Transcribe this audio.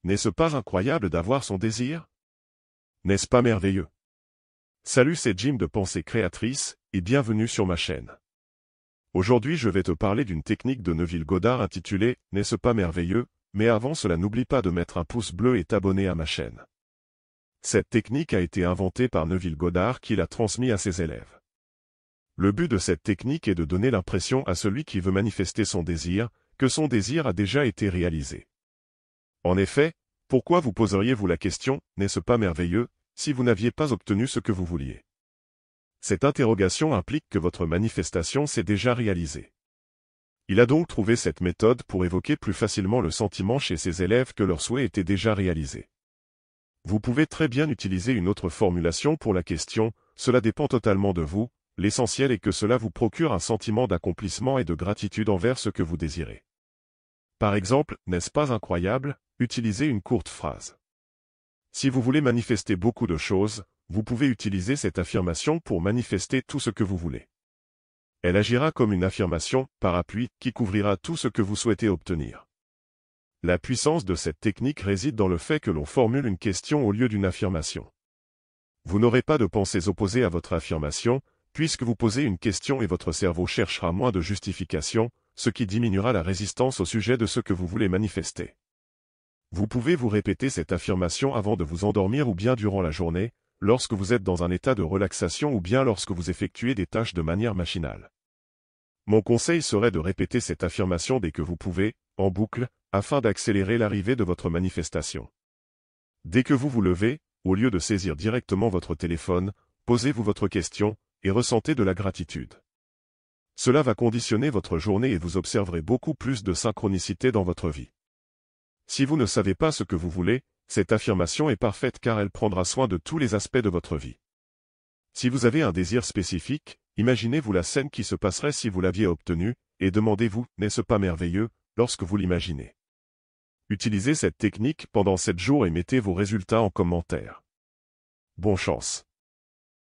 N'est-ce pas incroyable d'avoir son désir? N'est-ce pas merveilleux? Salut, c'est Jim de Pensée Créatrice, et bienvenue sur ma chaîne. Aujourd'hui je vais te parler d'une technique de Neville Goddard intitulée « N'est-ce pas merveilleux ?» Mais avant cela n'oublie pas de mettre un pouce bleu et t'abonner à ma chaîne. Cette technique a été inventée par Neville Goddard qui l'a transmise à ses élèves. Le but de cette technique est de donner l'impression à celui qui veut manifester son désir, que son désir a déjà été réalisé. En effet, pourquoi vous poseriez-vous la question « N'est-ce pas merveilleux ?» si vous n'aviez pas obtenu ce que vous vouliez? Cette interrogation implique que votre manifestation s'est déjà réalisée. Il a donc trouvé cette méthode pour évoquer plus facilement le sentiment chez ses élèves que leur souhait était déjà réalisé. Vous pouvez très bien utiliser une autre formulation pour la question, cela dépend totalement de vous, l'essentiel est que cela vous procure un sentiment d'accomplissement et de gratitude envers ce que vous désirez. Par exemple, n'est-ce pas incroyable? Utilisez une courte phrase. Si vous voulez manifester beaucoup de choses, vous pouvez utiliser cette affirmation pour manifester tout ce que vous voulez. Elle agira comme une affirmation, parapluie, qui couvrira tout ce que vous souhaitez obtenir. La puissance de cette technique réside dans le fait que l'on formule une question au lieu d'une affirmation. Vous n'aurez pas de pensées opposées à votre affirmation, puisque vous posez une question et votre cerveau cherchera moins de justifications, ce qui diminuera la résistance au sujet de ce que vous voulez manifester. Vous pouvez vous répéter cette affirmation avant de vous endormir ou bien durant la journée, lorsque vous êtes dans un état de relaxation ou bien lorsque vous effectuez des tâches de manière machinale. Mon conseil serait de répéter cette affirmation dès que vous pouvez, en boucle, afin d'accélérer l'arrivée de votre manifestation. Dès que vous vous levez, au lieu de saisir directement votre téléphone, posez-vous votre question, et ressentez de la gratitude. Cela va conditionner votre journée et vous observerez beaucoup plus de synchronicité dans votre vie. Si vous ne savez pas ce que vous voulez, cette affirmation est parfaite car elle prendra soin de tous les aspects de votre vie. Si vous avez un désir spécifique, imaginez-vous la scène qui se passerait si vous l'aviez obtenu, et demandez-vous, n'est-ce pas merveilleux, lorsque vous l'imaginez. Utilisez cette technique pendant 7 jours et mettez vos résultats en commentaire. Bonne chance.